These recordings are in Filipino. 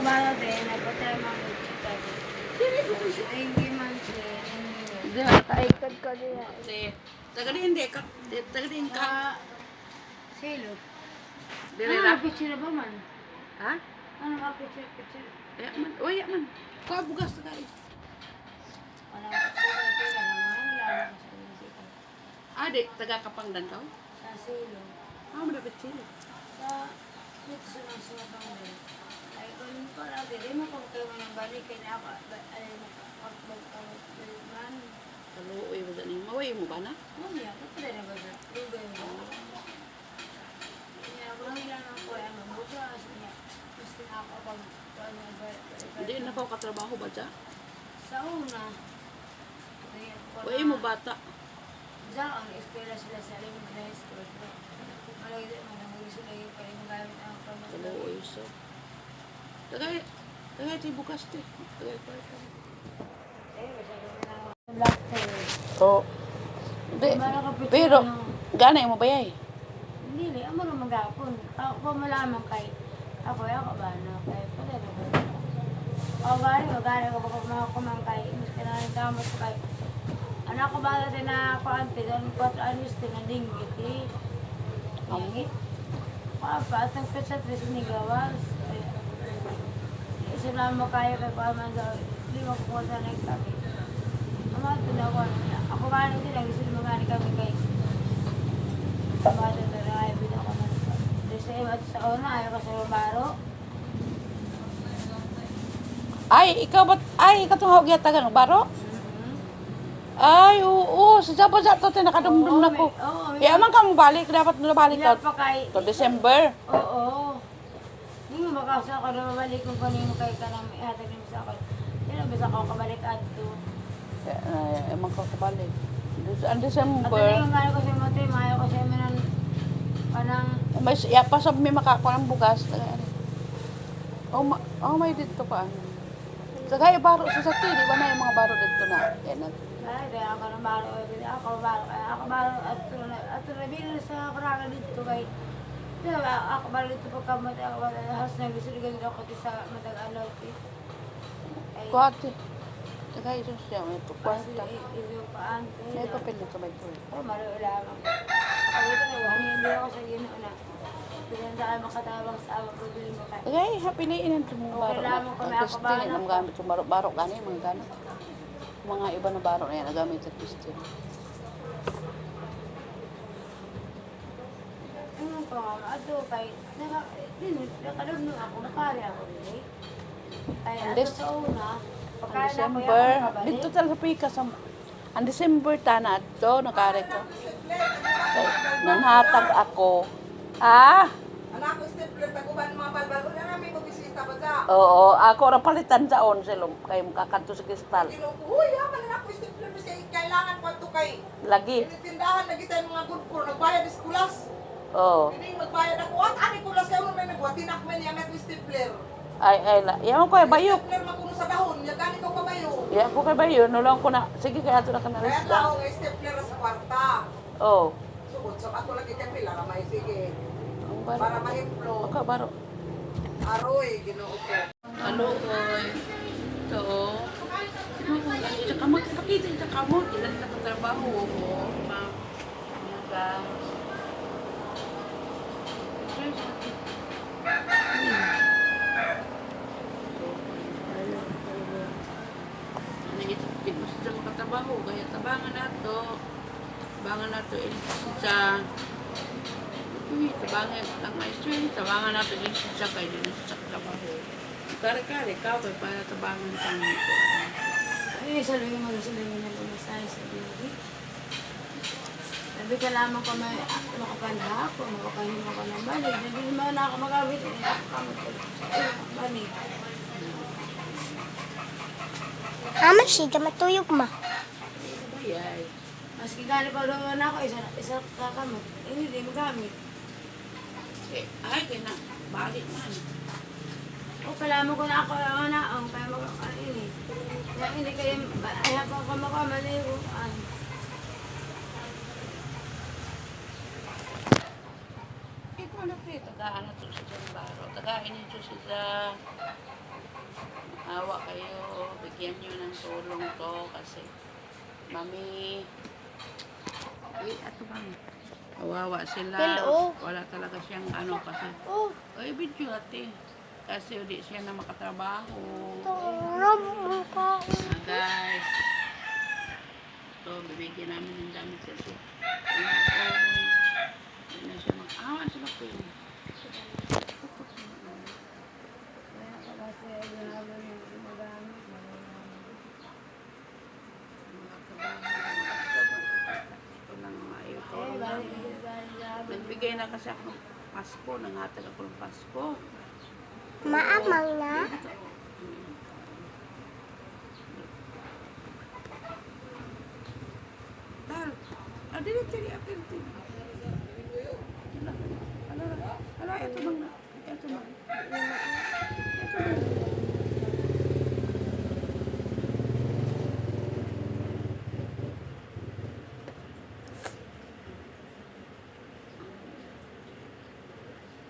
bala din, napatay mga nagkita. Hindi man siya. Hindi man Kaikad ka din. hindi ka. Tagadihin ka. Silo. Dire Ano ra. ang picture ba man? Ha? Ano ang picture? Ya man. Oya man. Kuha bugas na kayo. Wala ka picture naman. Wala ka sa musika. Ade, taga Kapangdan ka? Sa silo. Mo dapat sila. Sa dito sa mga sumabang din. Ay, kung ko lang, hindi mo kung kayo ng balik, kaya ako, ay, man. Kaluoy ba ganing? Maway mo ba na? Mamaya, kapag na ba sa lugay mo? Kaya ako lang ako, ay, mabukas niya. Gusto na ako pag, Hindi na ko katrabaho ba dyan? sa una. Uy mo bata. Ang eskwela sila sa alim na school. Malagay sila yung pa rin gamit ang Kaluoy so. Tagay ti bukas ti. Tagay pa. Oh. Di, pero gana mo bayay. Hindi, amo na magapon. Ako malaman kay ako ba na kay pala na ba. Gari ko baka mga kumangkay. Mas kailangan gamot kay anak ko ba din na ako ante doon 4 anos din na dinggit eh. Dinggit. Papa, atang pesa 3 ni gawas. Isa lang mo kaya kay paman daw. Di mo ko sa nagtabi. Ama tinawa na. Ako ba din lang isin mo gani kami kay. Ama din na ay bilang ko na. Desa at sa una ay ko sa baro. Ay, ikaw tumawag yata ka ng baro? Ay, oo. Sa Jabo to nakadumdum na ko. Man ka mo balik. Dapat mo balik ka. To December. Oo. Hindi mo makasa ako na mabalik kung kanino kayo ka nang ihatag namin sa akin. Hindi na basta ako kabalik ato. Man ka kabalik. Ang At December. ano yung gano'n ko sa mote, mayo ko sa mga kanang... May pa sa may makakuha ng bugas. May dito pa. Sagay baro sa sakti. Di ba na yung mga baro dito na? Yan na. Ay, kaya ako na baro. Ako baro at nabili sa Praga dito kay... Diba, ako baro dito pagkamot. Ako baro halos nagbisiligay ako sa matag-alaw. Kuhati. Sagay ito siya. May kwarta. Ito pa ante. May papel dito ba ito? Oh, malo lamang. Ako dito naghahingi ako sa ginoon na. Bilang daan makatawang sa awang pabili mo kayo. Okay, happy na inan sa mga baro. Okay, lamang kami ako ba na? Ang gamit sa baro gani, mga gani. Mga iba na baro na yan, nagamit sa Christian. Ano pa nga, ato kay, nakadog nung ako, nakari ako rin. Kaya ato sa una, Ang pagkain ako December, yung makabalik. dito talaga pika sa... Ang December tana ito, nakari ko. Nanhatag ako. Anak ko stapler taguban mga balbal. Wala namin ko bisita ba sa? Oo, ako ra palitan saon silong kay makakanto sa kristal. Uy, yaman anak ko stapler kasi kailangan pa to kay. Lagi. Tindahan na kita yung mga good for nagbayad is kulas. Oo. Hindi magbayad ako. At ani kulas kayo may nagwati nakman niya met stapler. Ay, yaman ko ay bayok. Stapler makuno sa dahon, ya gani ko kabayo. Yan ko kay bayo, nulang ko na. Sige, kaya ato na ka na Kaya resta. tao nga stapler sa kwarta. Oo. Sugod sa ako lagi kay pila may sige. Ang baro. Para mahimplo. Baka baro. Aroy, Ginoo ko. Ano, oy. Ito, oh. Ito ka magpakita, ito ka mo. Ilan na katrabaho mo. Ma'am. Ano ka? Ito sa makatrabaho. Kaya tabangan na to. Tabangan na to. Sa... Uy, tabangan lang ay string. Tabangan na to. Sa kayo din sa trabaho. Kare-kare, kaway para tabangan kang ito. Ay, sabi ko mag-sabi na lumasay sa bibig. Sabi ka lamang ko may makapanda ako, makapahima ko ng balik. Hindi naman na ako magawit. Hindi ako kamot ko. Balik. Ama siya, matuyog ma. Ayay. Maski gani pa doon ako, isa kakamot. Hindi magamit. Ay, kaya na. Balik man. O, kailangan ko na ako ang naong, kaya ini. Kaya hindi kayo, ay habang ko makamaligo. Ito na pre, tagaan na to sa Jambaro. Tagain nito sa Awa kayo, bigyan nyo ng tulong to kasi mami, ato bang, kawawa sila. Hello. Wala talaga siyang ano kasi, Oh, ay, video ate. Kasi hindi siya na makatrabaho. tarap mo ka. Guys. So, bibigyan namin ng damit sa siya. Hindi na siya mag-awa sila po. Kaya ka kasi habang yung gumagamit, Ito lang mga ayoko. balik habang. Nagbigay na kasi ako ng Pasko. Nangatag ako ng Pasko. Maamang na. Dal. Dili apil. Ala, ito lang na. Ito lang.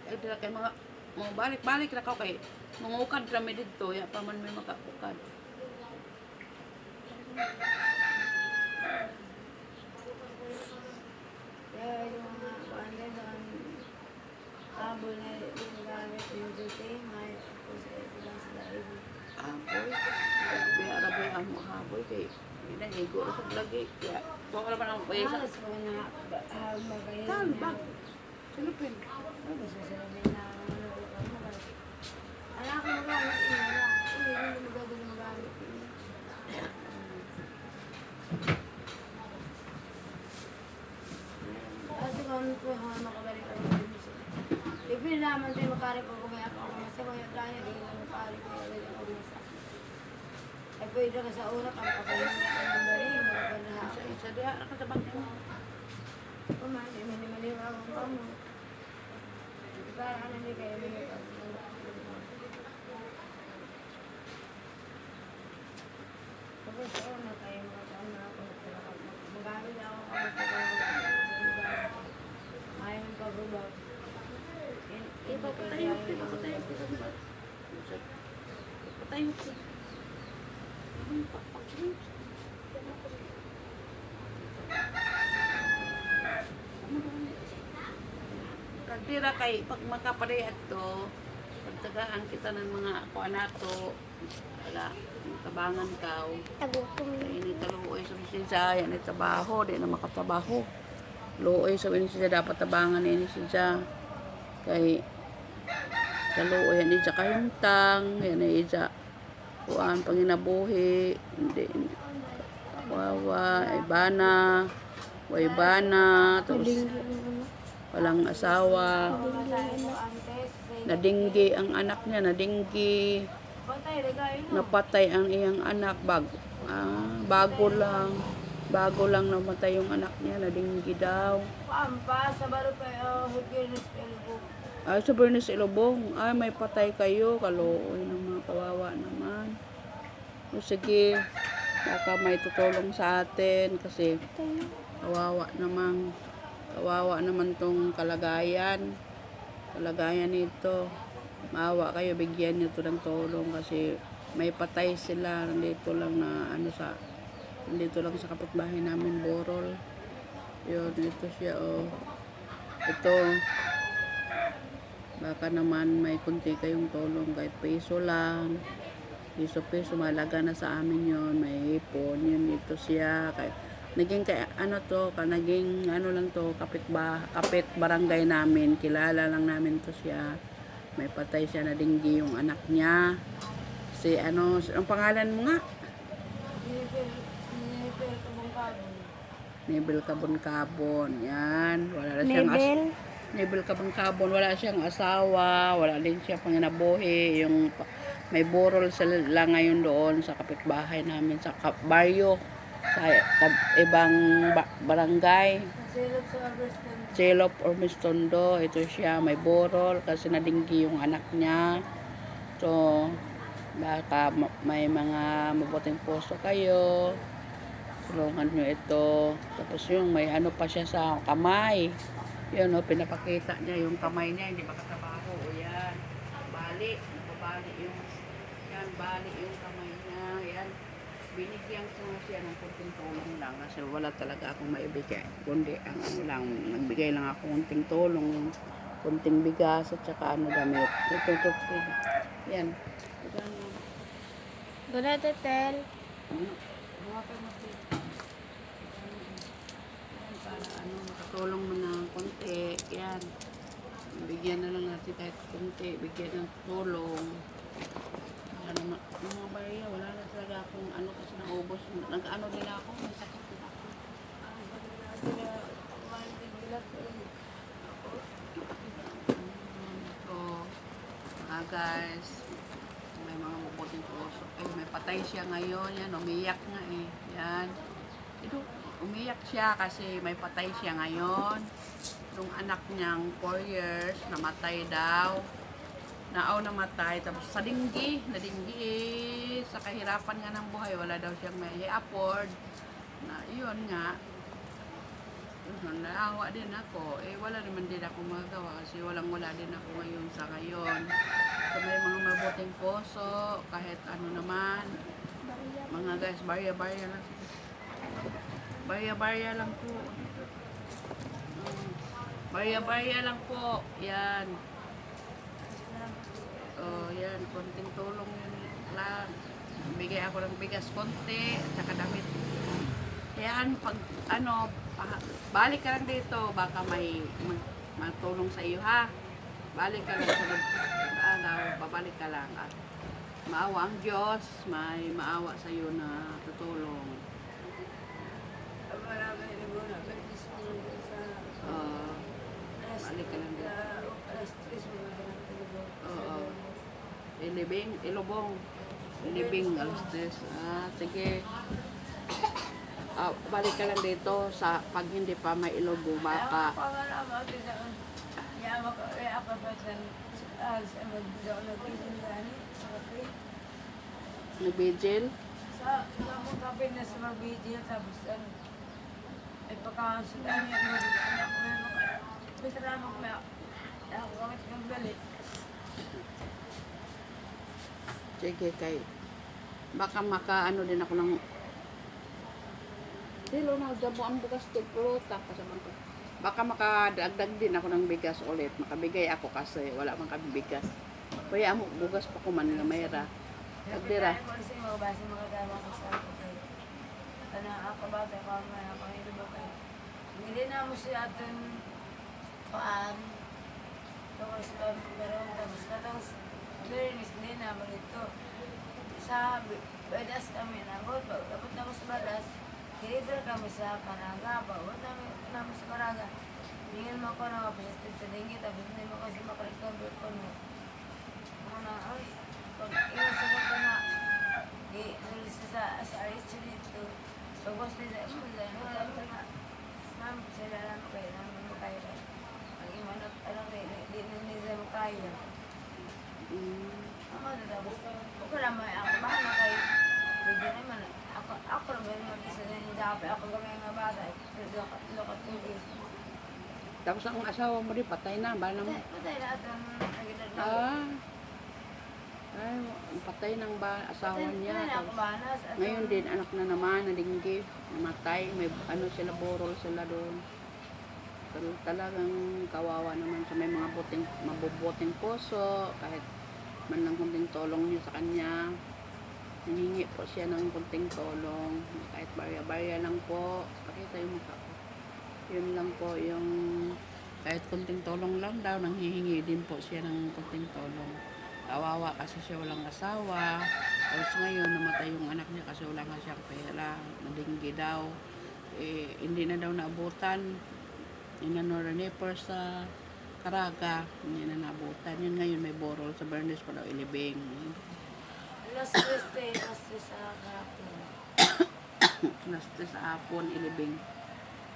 Ay, dila kay mga balik-balik na ka kay mangukad kami dito. Ya pa man may makakukad. Kaya yung mga kuwanda doon, habol na ginagamit yung duty, may puso lang sila ibo. Aboy. May araboy ang mga aboy kay inahigo na sa lagi. Kaya, kung alam naman ang pwesa. Halos ko na habol kayo. Tal, bag. Silupin. Ano ba sa salamin na ano ko mo? Anak ko magamit yun na. Hindi mo gagawin magamit yun. Kasi kung po makabalik ako ng gusto. Ipin naman tayo makari ko kung may ako masa. Kung yung kanya, di ko makari ko yung ako masa. Ay pwede ka sa una, kung kapalit na ng bari, makapanaha. Isa diha, nakatabang mo. Kumain, mali ako pa mo. Para ano hindi kayo may tapos na tayo na ako. Magamit ako ayaw yung pag-ubag. Ipapatayo. Ipapatayo. Kagdira kay pag makaparehad to, pagtagaan kita ng mga kuha nato, wala, tabangan ka. Tagutom na. Kaya ini taluoy sa siya, yan ay trabaho, di na makatrabaho. Luoy sa siya, dapat tabangan ini siya. Kay taluoy yan siya kahintang, yan ay siya kuhaan panginabuhi, hindi, wawa, ibana, tapos walang asawa, nadinggi ang anak niya, nadinggi, napatay ang iyang anak, bago lang namatay yung anak niya, nadinggi daw. Pampas, sa baro pa higirnis pelbo. Ay, sa Bernice Ilobong, ay, may patay kayo, kalooy ng mga kawawa naman. O sige, baka may tutulong sa atin kasi kawawa naman tong kalagayan nito. Maawa kayo, bigyan nyo to ng tulong kasi may patay sila, nandito lang sa kapitbahay namin, Borol. Yun, ito siya, ito, baka naman may kunti kayong tulong kahit peso lang, piso malaga na sa amin yon, may ipon yun, ito siya naging kapit barangay namin, kilala lang namin to siya. May patay siya, nadinggi yung anak niya, si ang pangalan mo nga? Nebel Kabon. Yan, wala na siyang Nebel Kabon, wala siyang asawa, wala din siya panginabuhi. Yung may burol sila ngayon doon sa kapitbahay namin sa baryo, sa ibang barangay. Silop or Mistondo, ito siya, may burol kasi nadinggi yung anak niya. So, baka may mga mabuting posto kayo, tulungan nyo ito. Tapos yung may ano pa siya sa kamay, yun pinapakita niya yung kamay niya, hindi makatrabaho. O yan, nabali yung Yan, bali yung kamay niya. Yan. Binigyan ko nga siya ng kunting tulong lang kasi wala talaga akong maibigay. Kundi ang ano lang, nagbigay lang ako kunting tulong, kunting bigas at saka ano damit. Ito. Yan. Ito ano. Guna, Tetel. Hawakan mo siya. Yan, para ano, makatulong mo ng konti. Yan. Bigyan na lang natin kahit konti. Bigyan ng tulong. Ano, yung mga bariya, wala na talaga akong ano kasi naubos. Nag-ano din ako, may sakit din ako. So, mga guys, may mga mabuting puso. Ay, may patay siya ngayon. Yan, umiyak nga eh. Yan. Ito, umiyak siya kasi may patay siya ngayon. Yung anak niyang 4 years, namatay daw. Namatay. Tapos sa nadinggi eh. Sa kahirapan nga ng buhay, wala daw siyang may afford. Na, yun nga. Naawa din ako. Eh, wala naman din ako magagawa kasi wala din ako ngayon sa ngayon. So, may mga mabuting puso, kahit ano naman. Mga guys, barya-barya lang. Barya-barya lang po. Barya-barya lang po. Yan. Oh, yan. Konting tulong yun lang. Bigay ako ng bigas konti at saka damit. Yan, pag ano, balik ka lang dito, baka may magtulong sa iyo ha. Balik ka lang sa araw, babalik ka lang at maawa ang Diyos, may maawa sa iyo na tutulong. Balik ka lang dito. Ilubong. Ilibing, alas 3. Sige. Balik ka lang dito sa pag hindi pa may ilobo baka nag-vigil sa mga kapit na sa mga video tapos ay pagkakasudan niya may trabaho ko ako bakit kang galit. sige kay baka makaano din ako ng dilo na dabo ang bugas tigpuluta kasama ko. Baka makadagdag din ako ng bigas ulit. Makabigay ako kasi wala man kami bigas. Kaya amo bugas pa ko man nga mayra. Agdira. Ako kasi mabasa mga tama ko sa ako kay ako ba tayo kung may pangilubo kay hindi na mo siya atin paan tapos lang pero tapos learning hindi na mo ito sa badas kami na dapat na mo sa badas kaya kami sa Caraga, bawat namin sa Caraga. Tingin mo ko na mapasistip sa dengue, tapos hindi mo kasi makarecover ko no. Muna, ay, pag iwasan ko na, sa RH dito, pag-was nila, wala ito na, ma'am, sila lang kayo, namin mo kayo. Ang imanap, di nila mo kaya. Ako na tapos, okay lang, ako bahala kayo. Pwede naman, ako naman mag-isa na yung dapat ako gamay nga bata. Lokat mo din. Tapos ang asawa mo rin patay na ba naman? Patay na ito. Ay, patay ng asawa niya. Patay na ako Tapos, banas. ngayon din anak na naman nadinggi, namatay, may ano sila borol sila doon. Pero talagang kawawa naman sa may mga mabubuting puso kahit man lang kunting tulong niyo sa kanya. Hihingi po siya ng kunting tulong, kahit barya-barya lang po. Pakita yung mukha ko. Yun lang po yung kahit kunting tulong lang daw, nang hihingi din po siya ng kunting tulong. Kawawa kasi siya walang asawa. Tapos ngayon, namatay yung anak niya kasi wala nga siyang pera. Nadinggi daw. Eh, hindi na daw naabutan. Inano reneper sa Caraga. Hindi na naabutan. Yun ngayon may borol sa Bernes pa daw ilibing. Last Tuesday, sa hapon. Sa hapon, ilibing.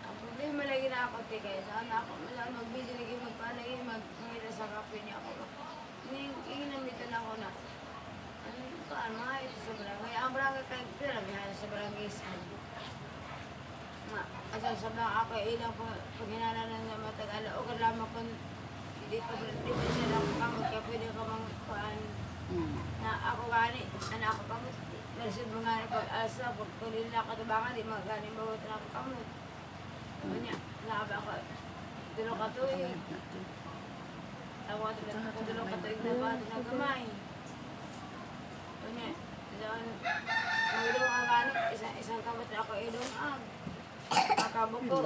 Ang problema lagi na ako, kaya saan ako, masaan mag-busy lagi magpalagi, mag-ngita sa kape niya ako. Inamito na ako na, mga ito sa barangay. Ang barangay kayo, pinalabihan sa barangay saan. Asal sa barangay ako, ilang pag hinananan na matag-ala, o kalama ko, di pa sila kamag, kaya pwede ka mga paan. Na ako gani, anak ko kamot. Narisod mo nga pag asa, pag tuloy na katubangan, di magaling bawat na ako kamot. Kanya, naaba ako. Dulo ka to eh. Ako dulo ka to eh, nabati na gamay. Kanya, nagulong ang ganit, isang kamot na ako ilong ang. Makabok ko.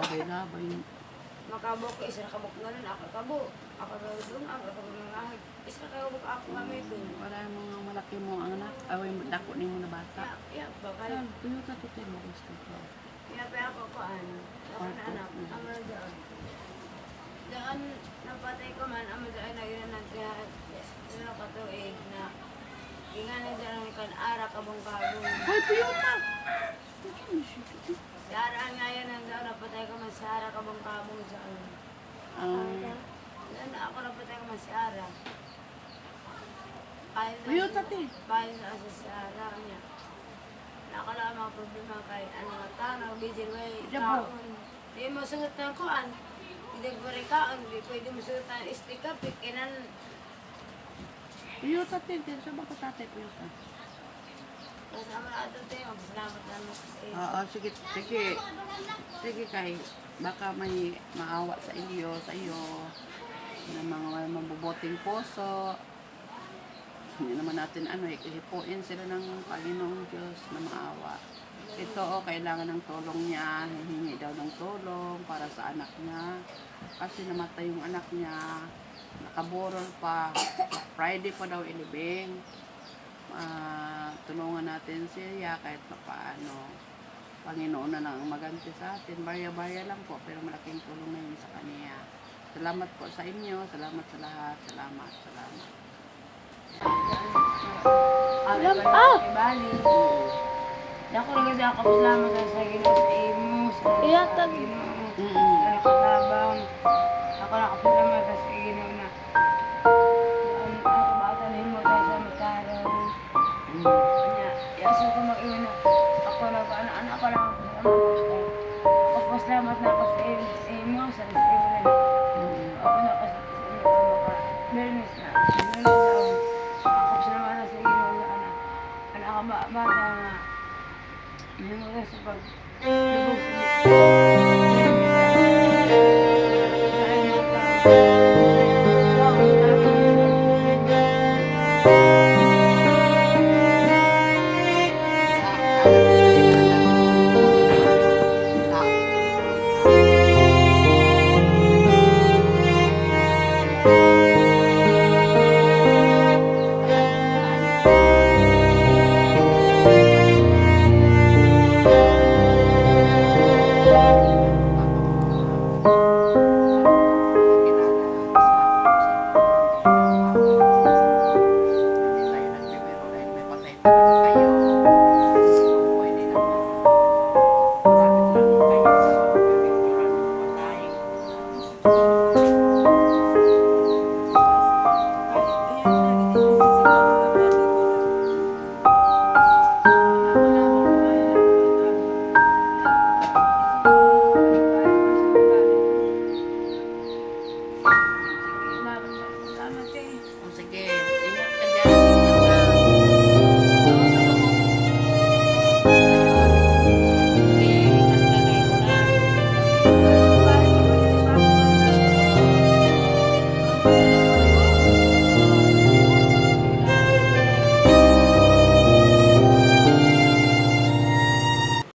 Makabok ko, isang kabok nga nun, ako kabo. Ako ilong ang, ako ilong isang kabok ako kami ito. Para yung mga malaki mo ang anak, away dako ni mo na bata. Yeah, bakal. Yan, tuyo ka to tayo mo gusto ko. Kaya pa ako ko ano, ako na anak, amo na doon. Doon, napatay ko man, amo doon na yun ang tiyahat. Doon ako tuig na, inga na dyan ang ikan, ara kabong kabong. Ay, tuyo ka! Si ara nga yan ang doon, napatay ko man si ara kabong kabong sa ano. Doon ako napatay ko man si ara. Tuyo tati. Bahay na si ara niya. Nakala mga problema kay ano nga tanaw, bijil way Jabo. kaon. Di mo sugot ng kuan. Hindi ko rin kaon, di pwede mo sugot ng istika, pikinan. Tuyo tati, din sa baka tatay tuyo ka. Kasama na ito tayo, salamat na mo kasi. Oo, sige, sige. Sige kay, baka may maawa sa iyo, na mga mabubuting puso. Hindi naman natin ihipuin sila ng Panginoong Diyos na maawa. Ito kailangan ng tulong niya, hihingi daw ng tulong para sa anak niya. Kasi namatay yung anak niya, nakaburol pa, Friday pa daw ilibing. Tulungan natin siya kahit pa paano. Panginoon na lang ang maganti sa atin. Barya-barya lang po, pero malaking tulong na yun sa kanya. Salamat po sa inyo, salamat sa lahat, salamat. Alam ah! Bali. Dako lang sa ako salamat sa Ginoo sa imo, sa Iyatag. Ginoo. Mm-mm. Ano katabang. Ako na kapasalamat sa Ginoo na. Ako bata na himo tayo sa magkaroon. Kanya, yasin ko mag-iwan na. Ako na ba, anak ko lang ako pasalamat na ako sa imo, sa imo na. Ako na kasi sa imo Bernis na. Ako pasalamat na sa Ginoo na anak. Anak ka ba, bata nga. Himo na sa pag-lubog sa